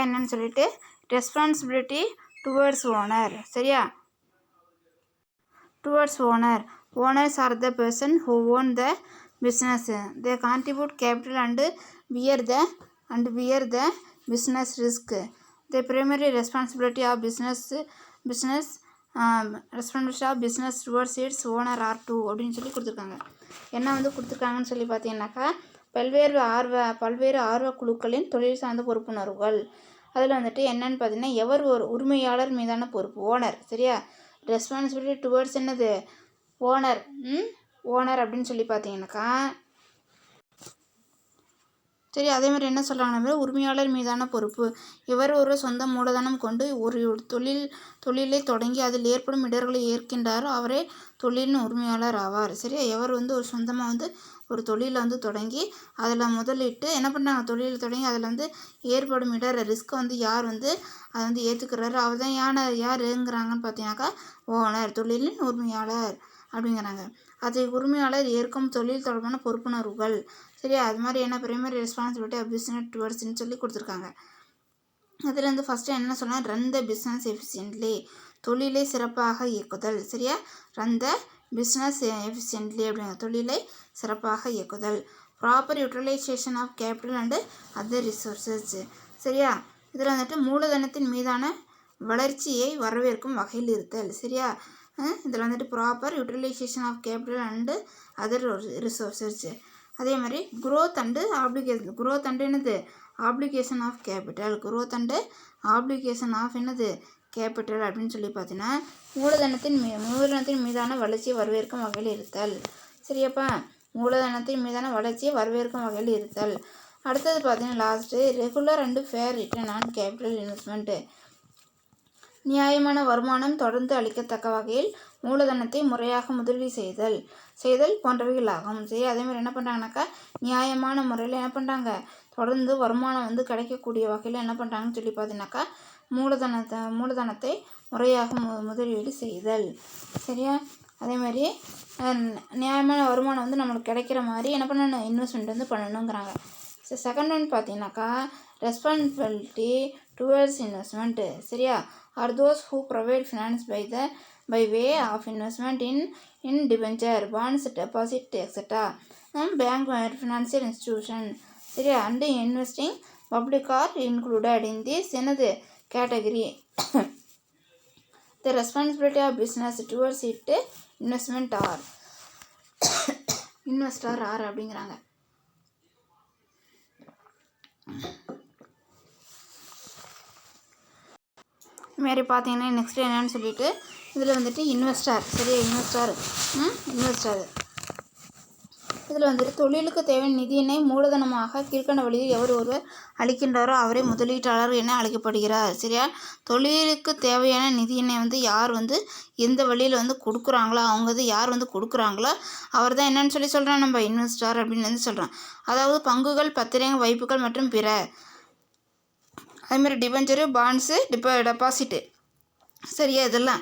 என்னன்னு சொல்லிட்டு responsibility towards owner. சரியா, towards owner. Owners are the person who own the business. They contribute capital and bear the business risk. The primary responsibility of business responsibility of business towards its owner are two அப்படின்னு சொல்லி கொடுத்துருக்காங்க. என்ன கொடுத்துருக்காங்கன்னு சொல்லி பார்த்தீங்கன்னாக்கா, பல்வேறு ஆர்வ குழுக்களின் தொழில் சார்ந்த பொறுப்புணர்வுகள். அதில் என்னன்னு பார்த்தீங்கன்னா, எவர் ஒரு உரிமையாளர் மீதான பொறுப்பு ஓனர். சரியா, ரெஸ்பான்சிபிலிட்டி டுவர்ட்ஸ் என்னது ஓனர். ஓனர் அப்படின்னு சொல்லி பார்த்தீங்கன்னாக்கா, சரி, அதே மாதிரி என்ன சொல்கிறாங்கன்னா, உரிமையாளர் மீதான பொறுப்பு. இவர் ஒரு சொந்த மூலதனம் கொண்டு ஒரு தொழிலை தொடங்கி அதில் ஏற்படும் இடர்களை ஏற்கின்றாரோ அவரே தொழிலின் உரிமையாளர் ஆவார். சரியா, எவர் ஒரு சொந்தமாக ஒரு தொழிலை தொடங்கி அதில் முதலிட்டு என்ன பண்ணுறாங்க, தொழிலை தொடங்கி அதில் ஏற்படும் ரிஸ்க்கை யார் அதை ஏற்றுக்கிறாரு அவர் தான் யாருங்கிறாங்கன்னு பார்த்தீங்கன்னாக்கா ஓனர், தொழிலின் உரிமையாளர் அப்படிங்கிறாங்க. அதை உரிமையாளர் ஏற்கும் தொழில் தொடர்பான பொறுப்புணர்வுகள். சரியா, அது மாதிரி என்ன பிரைமரி ரெஸ்பான்சிபிலிட்டி ஆஃப் பிஸ்னஸ் டுவர்ட்ஸ்ன்னு சொல்லி கொடுத்துருக்காங்க. அதில் ஃபஸ்ட்டு என்ன சொன்னால், ரன் த பிஸ்னஸ் எஃபிஷியன்ட்லி, தொழிலை சிறப்பாக இயக்குதல். சரியா, ரன் த பிஸ்னஸ் எஃபிஷியன்ட்லி அப்படிங்கிற தொழிலை சிறப்பாக இயக்குதல். Proper utilisation of capital and other resources. சரியா, இதில் மூலதனத்தின் மீதான வளர்ச்சியை வரவேற்கும் வகையில் இருத்தல். சரியா, இதில் proper utilisation of capital and other resources. அதே மாதிரி growth and application. Growth and என்னது application of capital. Growth and application of என்னது கேபிட்டல் அப்படின்னு சொல்லி பார்த்தீங்கன்னா, மூலதனத்தின் மீதான வளர்ச்சியை வரவேற்கும் வகையில் இருத்தல். சரியாப்பா, மூலதனத்தின் மீதான வளர்ச்சியை வரவேற்கும் வகையில் இருத்தல். அடுத்தது பார்த்தீங்கன்னா last regular and fair return on capital investment. நியாயமான வருமானம் தொடர்ந்து அளிக்கத்தக்க வகையில் மூலதனத்தை முறையாக முதலீடு செய்தல் போன்றவைகள் ஆகும். சரி, அதேமாதிரி என்ன பண்ணுறாங்கனாக்கா, நியாயமான முறையில் என்ன பண்ணுறாங்க, தொடர்ந்து வருமானம் கிடைக்கக்கூடிய வகையில் என்ன பண்ணுறாங்கன்னு சொல்லி பார்த்தீங்கன்னாக்கா, மூலதனத்தை முறையாக முதலீடு செய்தல். சரியா, அதேமாதிரி நியாயமான வருமானம் நம்மளுக்கு கிடைக்கிற மாதிரி என்ன பண்ணணும், இன்வெஸ்ட்மெண்ட் பண்ணணுங்கிறாங்க. செகண்ட் ஒன் பார்த்தீங்கன்னாக்கா, ரெஸ்பான்சிபிலிட்டி டுவர்ட்ஸ் இன்வெஸ்ட்மெண்ட்டு. சரியா, are those who provide finance by way of investment in debenture, bonds, deposit, etc. Bank or financial institution. சரியா, and investing public are included in this category. The responsibility of business towards it investment or investor are அப்படிங்கிறாங்க. இதுமாரி பார்த்தீங்கன்னா next என்னன்னு சொல்லிட்டு இதில் investor. சரியா, investor இதில் தொழிலுக்கு தேவையான நிதியினை மூலதனமாக கீழ்கண்ட வழியில் எவர் ஒருவர் அளிக்கின்றாரோ அவரே முதலீட்டாளர் என அழைக்கப்படுகிறார். சரியா, தொழிலுக்கு தேவையான நிதியினை யார் எந்த வழியில் கொடுக்குறாங்களோ அவங்க யார் கொடுக்குறாங்களோ அவர் தான் என்னன்னு சொல்லி சொல்கிறோம், நம்ம இன்வெஸ்டர் அப்படின்னு சொல்கிறோம். அதாவது பங்குகள், பத்திரங்கள், வைப்புகள் மற்றும் பிற. அதுமாதிரி டிபெஞ்சரு, பாண்ட்ஸு, டெபாசிட்டு. சரியா, இதெல்லாம்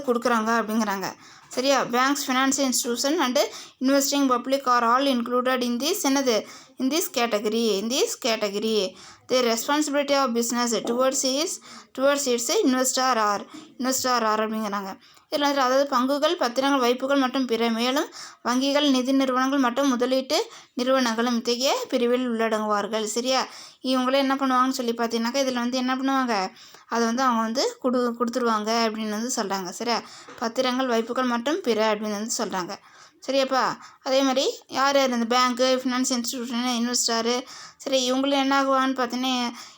கொடுக்குறாங்க அப்படிங்கிறாங்க. சரியா, banks, financial institution and investing public are all included in this category. The responsibility of business towards its investor are அப்படிங்கிறாங்க. இதில் அதாவது பங்குகள், பத்திரங்கள், வைப்புகள் மற்றும் பிற. மேலும் வங்கிகள், நிதி நிறுவனங்கள் மற்றும் முதலீட்டு நிறுவனங்களும் இத்தகைய பிரிவில் உள்ளடங்குவார்கள். சரியா, இவங்களே என்ன பண்ணுவாங்கன்னு சொல்லி பார்த்தீங்கன்னாக்கா, இதில் என்ன பண்ணுவாங்க, அதை அவங்க கொடுத்துருவாங்க அப்படின்னு சொல்கிறாங்க. சரியா, பத்திரங்கள், வைப்புகள் மற்றும் பிற அப்படின்னு சொல்கிறாங்க. சரியாப்பா, அதே மாதிரி யார் இந்த பேங்க்கு, ஃபினான்ஸ் இன்ஸ்டிடியூஷன், இன்வெஸ்டரு, சரி, இவங்களும் என்ன ஆகுவான்னு பார்த்தீங்கன்னா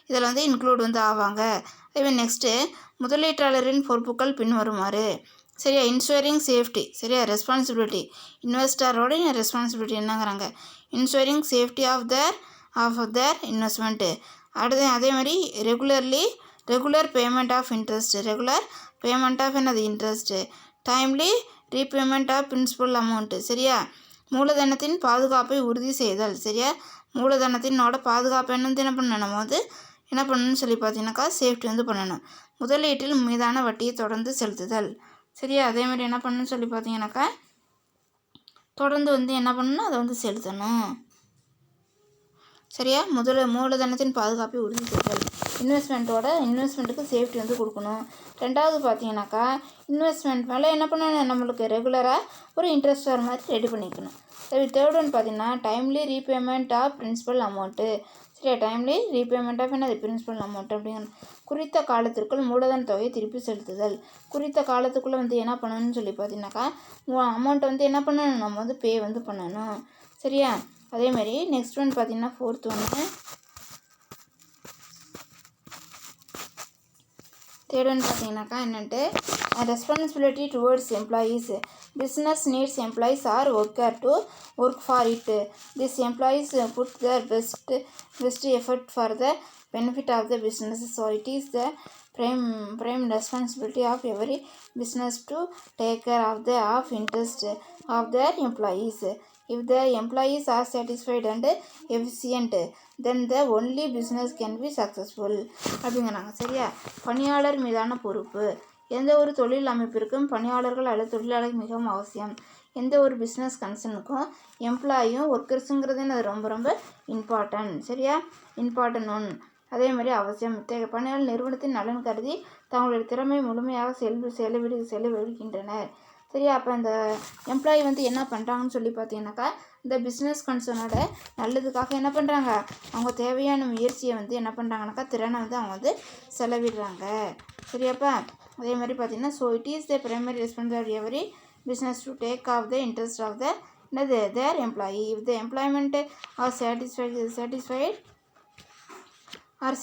இதில் இன்க்ளூட் ஆவாங்க. அதேமாதிரி நெக்ஸ்ட்டு முதலீட்டாளரின் பொறுப்புகள் பின்வருமாறு. சரியா, இன்சூரிங் சேஃப்டி. சரியா, ரெஸ்பான்சிபிலிட்டி இன்வெஸ்டரோட ரெஸ்பான்சிபிலிட்டி என்னங்கிறாங்க, insuring safety of their investment. அடுத்து அதே மாதிரி regular payment of interest. Regular payment of interest. Timely repayment of principal amount. சரியா, மூலதனத்தின் பாதுகாப்பை உறுதி செய்தல். சரியா, மூலதனத்தினோட பாதுகாப்பு என்ன பண்ணணும், நம்ம என்ன பண்ணணும்னு சொல்லி பார்த்தீங்கன்னாக்கா சேஃப்டி பண்ணணும். முதலீட்டில் மீதான வட்டியை தொடர்ந்து செலுத்துதல். சரியா, அதேமாதிரி என்ன பண்ணணும்னு சொல்லி பார்த்தீங்கன்னாக்கா தொடர்ந்து என்ன பண்ணணும், அதை செலுத்தணும். சரியா? மூலதனத்தின் பாதுகாப்பை உறுதி செய்தல். இன்வெஸ்ட்மெண்ட்டுக்கு சேஃப்டி வந்து கொடுக்கணும். ரெண்டாவது பார்த்தீங்கன்னாக்கா, இன்வெஸ்ட்மெண்ட் மேலே என்ன பண்ணணும், நம்மளுக்கு ரெகுலராக ஒரு இன்ட்ரெஸ்ட் வர மாதிரி ரெடி பண்ணிக்கணும். சரி, தேர்ட் ஒன் பார்த்தீங்கன்னா timely repayment of principal amount. சரியா? டைம்லி ரீபேமெண்ட் ஆஃப் என்னது பிரின்சிபல் அமௌண்ட் அப்படிங்கிற குறித்த காலத்திற்குள் மூலதன தொகையை திருப்பி செலுத்துதல். குறித்த காலத்துக்குள்ளே வந்து என்ன பண்ணணும்னு சொல்லி பார்த்தீங்கன்னாக்கா, அமௌண்ட்டை வந்து என்ன பண்ணணும், நம்ம வந்து பே வந்து பண்ணணும். சரியா? அதேமாதிரி நெக்ஸ்ட் ஒன் பார்த்தீங்கன்னா ஃபோர்த் ஒன்று தேர்ட் ஒன் பார்த்தீங்கன்னாக்கா என்னன்ட்டு responsibility towards employees. Business needs employees or worker to work for it. This employees put their best effort for the benefit of the business. So it is the prime responsibility of every business to take care of the interest of their employees. If the employees are satisfied and efficient, then the only business can be successful அப்படிங்கிறாங்க. சரியா? பணியாளர் மீதான பொறுப்பு. எந்த ஒரு தொழில் அமைப்பிற்கும் பணியாளர்கள் அல்லது தொழிலாளர்கள் மிகவும் அவசியம். எந்த ஒரு பிஸ்னஸ் கன்சர்னுக்கும் எம்ப்ளாயும் ஒர்க்கர்ஸுங்கிறது அது ரொம்ப ரொம்ப இம்பார்ட்டன்ட். சரியா? Important one. அதே மாதிரி அவசியம். பணியாளர் நிறுவனத்தின் நலன் கருதி தங்களுடைய திறமை முழுமையாக செலவிடுகின்றனர். சரியா? அப்போ இந்த எம்ப்ளாயி வந்து என்ன பண்ணுறாங்கன்னு சொல்லி பார்த்தீங்கன்னாக்கா, இந்த பிஸ்னஸ் கன்சர்னோட நல்லதுக்காக என்ன பண்ணுறாங்க, அவங்க தேவையான முயற்சியை வந்து என்ன பண்ணுறாங்கனாக்கா, திறனை வந்து அவங்க வந்து செலவிடுறாங்க. சரியாப்பா? அதே மாதிரி பார்த்தீங்கன்னா, so it is the primary responsibility every business to take of the interest of the their employee. If the employment are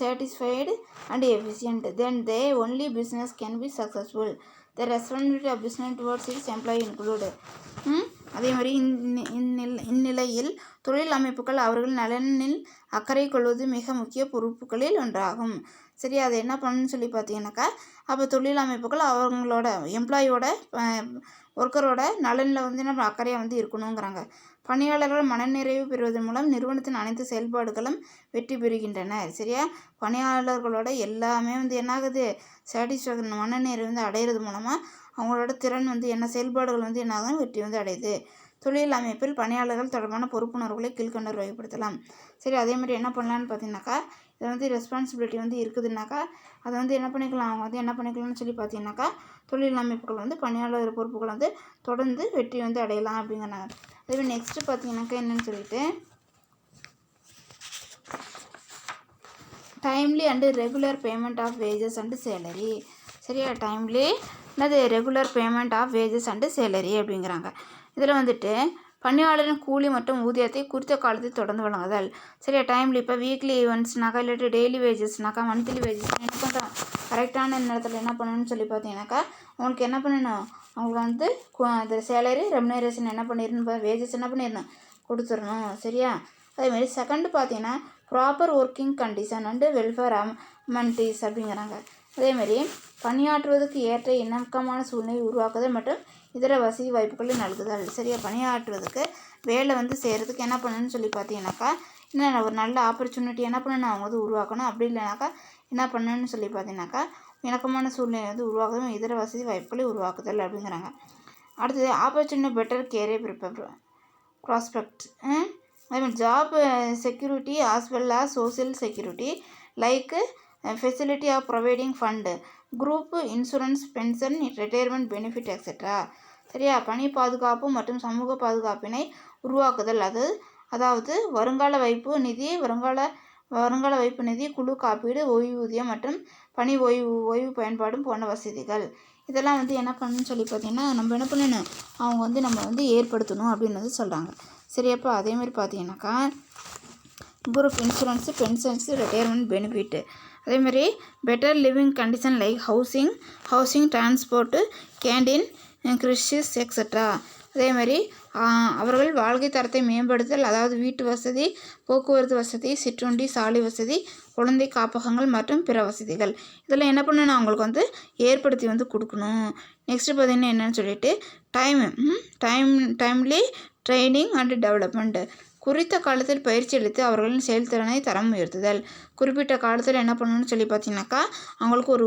satisfied and efficient, then the only business can be successful. The responsibility of business towards its employee include. அதே மாதிரி இந்நிலையில் தொழில் அமைப்புகள் அவர்கள் நலனில் அக்கறை கொள்வது மிக முக்கிய பொறுப்புகளில் ஒன்றாகும். சரி, அதை என்ன பண்ணணும்னு சொல்லி பார்த்தீங்கன்னாக்கா, அப்போ தொழில் அமைப்புகள் அவங்களோட எம்ப்ளாயோட ஒர்க்கரோட நலனில் வந்து நம்ம அக்கறையாக வந்து இருக்கணுங்கிறாங்க. பணியாளர்கள் மனநிறைவு பெறுவதன் மூலம் நிறுவனத்தின் அனைத்து செயல்பாடுகளும் வெற்றி பெறுகின்றன. சரியா? பணியாளர்களோட எல்லாமே வந்து என்னாகுது, சாட்டிஸ்ஃபேக்ஷன் மனநிறைவு வந்து அடையிறது மூலமாக அவங்களோட திறன் வந்து என்ன செயல்பாடுகள் வந்து என்னாகும், வெற்றி வந்து அடையுது. தொழில் அமைப்பில் பணியாளர்கள் தொடர்பான பொறுப்புணர்வுகளை கீழ்கொண்டு வகைப்படுத்தலாம். சரி, அதே மாதிரி என்ன பண்ணலான்னு பார்த்தீங்கன்னாக்கா, இதை வந்து ரெஸ்பான்சிபிலிட்டி வந்து இருக்குதுன்னாக்கா, அதை வந்து என்ன பண்ணிக்கலாம், அவங்க வந்து என்ன பண்ணிக்கலாம்னு சொல்லி பார்த்தீங்கன்னாக்கா, தொழில் அமைப்புகள் வந்து பணியாளர் பொறுப்புகள் வந்து தொடர்ந்து வெற்றி வந்து அடையலாம் அப்படிங்கிறாங்க. அதே நெக்ஸ்ட்டு பார்த்தீங்கன்னாக்கா என்னன்னு சொல்லிட்டு timely and regular payment of wages and salary. சரியா? டைம்லி என்னது regular payment of wages and salary அப்படிங்கிறாங்க. இதில் வந்துட்டு பணியாளரின் கூலி மற்றும் ஊதியத்தை குறித்த காலத்தில் தொடர்ந்து வழங்குதல். சரியா? டைம்லி இப்போ வீக்லி ஈவெண்ட்ஸ்னாக்கா இல்லாட்டி டெய்லி வேஜஸ்னாக்கா மந்த்லி வேஜஸ் என்ன பண்ணுறோம், கரெக்டான நேரத்தில் என்ன பண்ணணும்னு சொல்லி பார்த்தீங்கன்னாக்கா, அவங்களுக்கு என்ன பண்ணணும், அவங்களுக்கு வந்து அந்த சேலரி ரெமுனரேஷன் என்ன பண்ணிடணும், வேஜஸ் என்ன பண்ணிடணும், கொடுத்துடணும். சரியா? அதேமாதிரி செகண்டு பார்த்தீங்கன்னா proper working condition and welfare amenities அப்படிங்கிறாங்க. அதேமாதிரி பணியாற்றுவதற்கு ஏற்ற இணக்கமான சூழ்நிலை உருவாக்குதல் மற்றும் இதர வசதி வாய்ப்புகளை நல்குதல். சரியா? பணியாற்றுவதற்கு வேலை வந்து செய்கிறதுக்கு என்ன பண்ணணும்னு சொல்லி பார்த்தீங்கன்னாக்கா, என்ன ஒரு நல்ல ஆப்பர்ச்சுனிட்டி என்ன பண்ணணும், அவங்க வந்து உருவாக்கணும். அப்படி இல்லைனாக்கா என்ன பண்ணணும்னு சொல்லி பார்த்தீங்கன்னாக்கா, இணக்கமான சூழ்நிலை வந்து உருவாக்குதல், இதர வசதி வாய்ப்புகளை உருவாக்குதல் அப்படிங்கிறாங்க. அடுத்தது ஆப்பர்ச்சுனிட்டி பெட்டர் கேரியர் ப்ராஸ்பெக்ட். அதேமாதிரி job security as well as social security like facility of providing fund, group insurance, pension, retirement benefit etcetera. சரியா? பணி பாதுகாப்பு மற்றும் சமூக பாதுகாப்பினை உருவாக்குதல். அதாவது வருங்கால வைப்பு நிதி, குழு காப்பீடு, ஓய்வூதியம் மற்றும் பணி ஓய்வு பயன்பாடும் போன்ற வசதிகள். இதெல்லாம் வந்து என்ன பண்ணணும்னு சொல்லி பார்த்தீங்கன்னா, நம்ம என்ன பண்ணணும், அவங்க வந்து நம்ம வந்து ஏற்படுத்தணும் அப்படின்னு வந்து சொல்கிறாங்க. சரியாப்பா? அதேமாதிரி பார்த்தீங்கன்னாக்கா குரூப் இன்சூரன்ஸு, பென்ஷன்ஸு, ரிட்டையர்மெண்ட் பெனிஃபிட்டு. அதேமாதிரி better living condition like housing transport, canteen, Christy's etcetera. அதேமாதிரி அவர்கள் வாழ்க்கை தரத்தை மேம்படுத்தல், அதாவது வீட்டு வசதி, போக்குவரத்து வசதி, சிற்றுண்டி, சாலை வசதி, குழந்தை காப்பகங்கள் மற்றும் பிற வசதிகள். இதெல்லாம் என்ன பண்ணணும், அவங்களுக்கு வந்து ஏற்படுத்தி வந்து கொடுக்கணும். நெக்ஸ்ட்டு பார்த்தீங்கன்னா என்னன்னு சொல்லிட்டு டைம்லி ட்ரைனிங் அண்ட் டெவலப்மெண்ட். குறித்த காலத்தில் பயிற்சி அளித்து அவர்களின் செயல்திறனை தரம் உயர்த்துதல். குறிப்பிட்ட காலத்தில் என்ன பண்ணணும்னு சொல்லி பார்த்தீங்கன்னாக்கா, அவங்களுக்கு ஒரு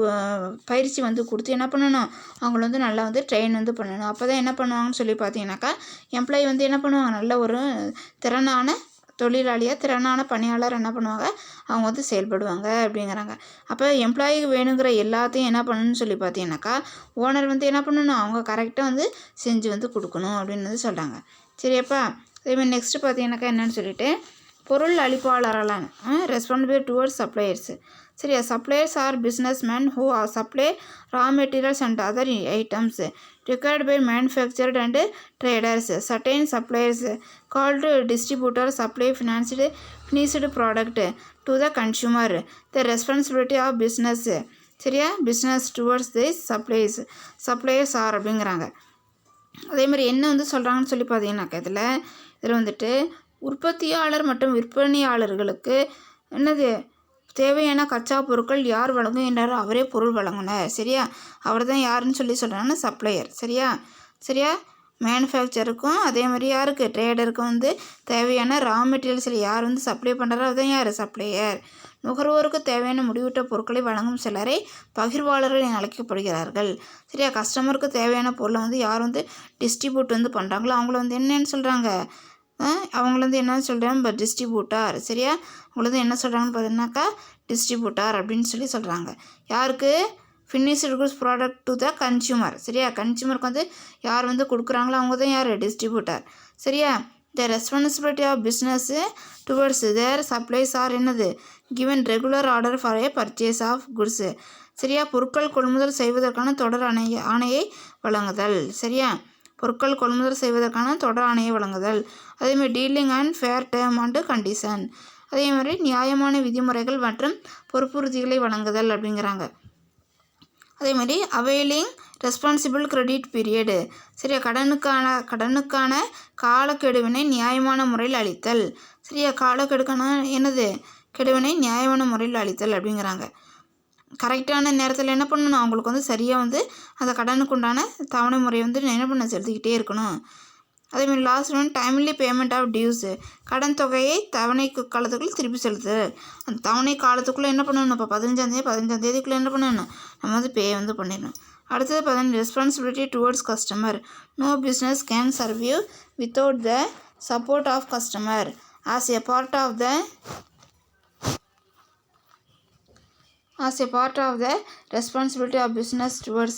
பயிற்சி வந்து கொடுத்து என்ன பண்ணணும், அவங்கள வந்து நல்லா வந்து ட்ரெயின் வந்து பண்ணணும். அப்போ தான் என்ன பண்ணுவாங்கன்னு சொல்லி பார்த்தீங்கன்னாக்கா, எம்ப்ளாயி வந்து என்ன பண்ணுவாங்க, நல்ல ஒரு திறனான தொழிலாளியாக திறனான பணியாளர் என்ன பண்ணுவாங்க, அவங்க வந்து செயல்படுவாங்க அப்படிங்கிறாங்க. அப்போ எம்ப்ளாயிக்கு வேணுங்கிற எல்லாத்தையும் என்ன பண்ணணும்னு சொல்லி பார்த்தீங்கன்னாக்கா, ஓனர் வந்து என்ன பண்ணணும், அவங்க கரெக்டாக வந்து செஞ்சு வந்து கொடுக்கணும் அப்படின்னு வந்து சொல்கிறாங்க. சரியாப்பா. அதேமாதிரி நெக்ஸ்ட்டு பார்த்தீங்கன்னாக்கா என்னென்னு சொல்லிட்டு, பொருள் அளிப்பாளர்களான ரெஸ்பான்சிபிள் டுவர்ட்ஸ் சப்ளையர்ஸு. சரியா, suppliers are business man who supply raw materials and other items required by manufactured and traders. Certain suppliers called distributor supply finished product to the consumer. The responsibility of business. சரியா, business towards this suppliers are அப்படிங்கிறாங்க. அதே மாதிரி என்ன வந்து சொல்கிறாங்கன்னு சொல்லி பார்த்தீங்கன்னாக்கா, இதில் வந்துட்டு உற்பத்தியாளர் மற்றும் விற்பனையாளர்களுக்கு என்னது தேவையான கச்சா பொருட்கள் யார் வழங்குகின்றாரோ அவரே பொருள் வழங்கினார். சரியா, அவர் தான் யாருன்னு சொல்லி சொல்கிறாங்கன்னா சப்ளையர். சரியா, மேனுஃபேக்சருக்கும் அதே மாதிரி யாருக்கு, ட்ரேடருக்கும் வந்து தேவையான ரா மெட்டீரியல்ஸில் யார் வந்து சப்ளை பண்ணுறாரோ அதுதான் யார், சப்ளையர். நுகர்வோருக்கு தேவையான முடிவிட்ட பொருட்களை வழங்கும் சிலரை பகிர்வாளர்கள் என அழைக்கப்படுகிறார்கள். சரியா, கஸ்டமருக்கு தேவையான பொருளை வந்து யார் வந்து டிஸ்ட்ரிபியூட் வந்து பண்ணுறாங்களோ அவங்கள வந்து என்னன்னு சொல்கிறாங்க, அவங்கள வந்து என்ன சொல்கிறாங்க, டிஸ்ட்ரிபியூட்டார். சரியா, அவங்கள வந்து என்ன சொல்கிறாங்கன்னு பார்த்தீங்கன்னாக்கா டிஸ்ட்ரிபியூட்டார் அப்படின்னு சொல்லி சொல்கிறாங்க. யாருக்கு, finished goods product to the consumer. சரியா, கன்சியூமருக்கு வந்து யார் வந்து கொடுக்குறாங்களோ அவங்க தான் யார், டிஸ்ட்ரிபியூட்டர். சரியா, the responsibility of business towards their supplies are என்னது, given regular order for a purchase of goods. சரியா, பொருட்கள் கொள்முதல் செய்வதற்கான தொடர் ஆணையை வழங்குதல். சரியா, பொருட்கள் கொள்முதல் செய்வதற்கான தொடர் ஆணையை வழங்குதல். அதேமாதிரி dealing and fair term and condition. அதே மாதிரி நியாயமான விதிமுறைகள் மற்றும் பொறுப்புறுதிகளை வழங்குதல் அப்படிங்கிறாங்க. அதே மாதிரி அவைலிங் ரெஸ்பான்சிபிள் கிரெடிட் பீரியடு. சரியா, கடனுக்கான காலக்கெடுவினை நியாயமான முறையில் அளித்தல். சரியா, காலக்கெடுக்கான என்னது, கெடுவினை நியாயமான முறையில் அளித்தல் அப்படிங்கிறாங்க. கரெக்டான நேரத்தில் என்ன பண்ணணும், அவங்களுக்கு வந்து சரியாக வந்து அந்த கடனுக்கு உண்டான தவணை முறையை வந்து என்ன பண்ண செலுத்திக்கிட்டே இருக்கணும். அதேமாதிரி last one timely payment of dues. கடன் தொகையை தவணை காலத்துக்குள்ளே திருப்பி செலுத்து. அந்த தவணை காலத்துக்குள்ளே என்ன பண்ணணும், இப்போ 15 என்ன பண்ணணும், நம்ம வந்து பே வந்து பண்ணிடணும். அடுத்தது பார்த்தீங்கன்னா responsibility towards customer. No business can survive without the support of customer. As a part of the responsibility of business towards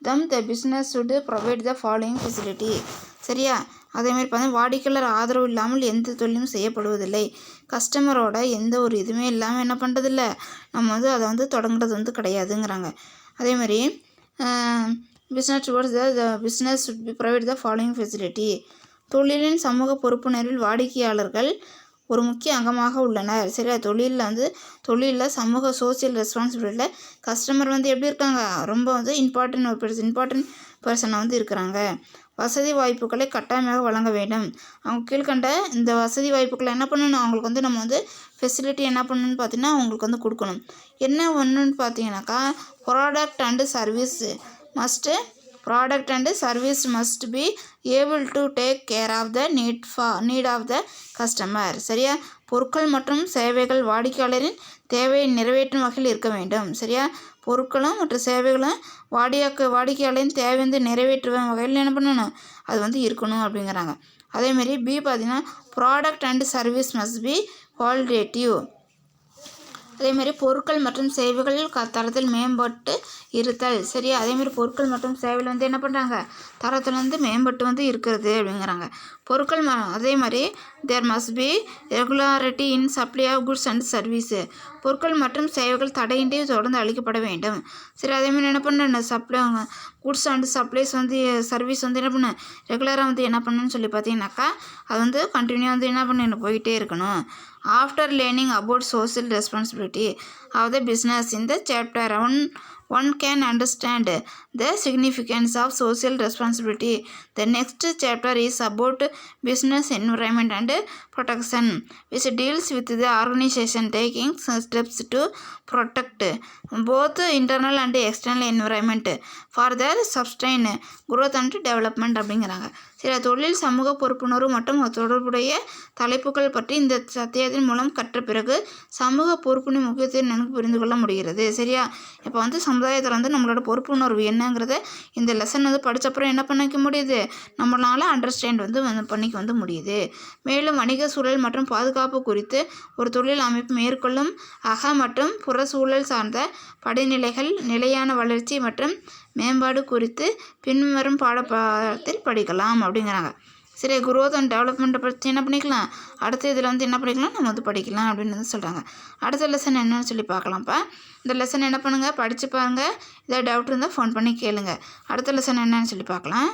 them, the business should provide the following facility. சரியா, அதேமாதிரி பார்த்தீங்கன்னா வாடிக்கையாளர் ஆதரவு இல்லாமல் எந்த தொழிலும் செய்யப்படுவதில்லை. கஸ்டமரோட எந்த ஒரு இதுவுமே இல்லாமல் என்ன பண்ணுறதில்ல, நம்ம வந்து அதை வந்து தொடங்குறது வந்து கிடையாதுங்கிறாங்க. அதேமாதிரி business towards the business should be provide the following facility. தொழிலின் சமூக பொறுப்புணர்வில் வாடிக்கையாளர்கள் ஒரு முக்கிய அங்கமாக உள்ளனர். சரியா, தொழிலில் சமூக சோசியல் ரெஸ்பான்சிபிலிட்டியில் கஸ்டமர் வந்து எப்படி இருக்காங்க, ரொம்ப வந்து இம்பார்ட்டன்ட் பர்சனாக வந்து இருக்கிறாங்க. வசதி வாய்ப்புகளை கட்டாயமாக வழங்க வேண்டும். அவங்க கீழ்கண்ட இந்த வசதி வாய்ப்புகளை என்ன பண்ணணும், அவங்களுக்கு வந்து நம்ம வந்து ஃபெசிலிட்டி என்ன பண்ணணும்னு பார்த்தீங்கன்னா அவங்களுக்கு வந்து கொடுக்கணும். என்ன ஒன்றுன்னு பார்த்தீங்கன்னாக்கா, product and service must be able to take care of the need of the customer. சரியா, பொருட்கள் மற்றும் சேவைகள் வாடிக்கையாளரின் தேவையை நிறைவேற்றும் வகையில் இருக்க வேண்டும். சரியா, பொருட்களும் மற்றும் சேவைகளும் வாடிக்கையாளரின் தேவை வந்து நிறைவேற்றும் வகையில் என்ன பண்ணணும், அது வந்து இருக்கணும் அப்படிங்கிறாங்க. அதேமாரி பி பார்த்தீங்கன்னா product and service must B qualitative. அதேமாதிரி பொருட்கள் மற்றும் சேவைகள் தரத்தில் மேம்பட்டு இருத்தல். சரியா, அதேமாதிரி பொருட்கள் மற்றும் சேவைகள் வந்து என்ன பண்ணுறாங்க, தரத்தில் வந்து மேம்பட்டு வந்து இருக்கிறது அப்படிங்கிறாங்க. பொருட்கள் அதே மாதிரி there must be regularity in supply of goods and service. பொருட்கள் மற்றும் சேவைகள் தடையின்றி தொடர்ந்து அளிக்கப்பட வேண்டும். சரி, அதேமாதிரி என்ன பண்ணணும், குட்ஸ் அண்ட் சப்ளைஸ் வந்து சர்வீஸ் வந்து என்ன பண்ண ரெகுலராக வந்து என்ன பண்ணணும்னு சொல்லி பார்த்தீங்கன்னாக்கா அது வந்து கண்டினியூ வந்து என்ன பண்ணணும், போயிட்டே இருக்கணும். After learning about social responsibility of the business in the chapter one can understand the significance of social responsibility. The next chapter is about business environment and protection, which deals with the organization taking steps to protect both internal and external environment for their sustain growth and development அப்படிங்கிறாங்க. சில தொழில் சமூக பொறுப்புணர்வு மற்றும் தொடர்புடைய தலைப்புகள் பற்றி இந்த அத்தியாயத்தின் மூலம் கற்ற பிறகு சமூக பொறுப்புணர்வு முக்கியத்துவத்தை நன்கு புரிந்து கொள்ள முடிகிறது. சரியா, இப்போ வந்து சமுதாயத்தில் வந்து நம்மளோட பொறுப்புணர்வு என்னங்கிறத இந்த லெசன் வந்து படித்தப்பறம் என்ன பண்ணிக்க முடியுது, நம்மளால் அண்டர்ஸ்டாண்ட் வந்து பண்ணிக்க வந்து முடியுது. மேலும் வணிக சுற்றுச்சூழல் மற்றும் பாதுகாப்பு குறித்து ஒரு தொழில் அமைப்பு மேற்கொள்ளும் மற்றும் புற சூழல் சார்ந்த படிநிலைகள், நிலையான வளர்ச்சி மற்றும் மேம்பாடு குறித்து பின்வரும் பாடத்தில் படிக்கலாம் அப்படிங்கிறாங்க. சரி, குரோத் அண்ட் டெவலப்மெண்ட்டை பற்றி என்ன பண்ணிக்கலாம், அடுத்த இதில் என்ன படிக்கலாம், நம்ம படிக்கலாம் அப்படின்னு சொல்கிறாங்க. அடுத்த லெசன் என்னன்னு சொல்லி பார்க்கலாம்ப்பா. இந்த லெசன் என்ன பண்ணுங்கள், படித்து பாருங்கள். ஏதாவது டவுட் இருந்தால் ஃபோன் பண்ணி கேளுங்க. அடுத்த லெசன் என்னன்னு சொல்லி பார்க்கலாம்.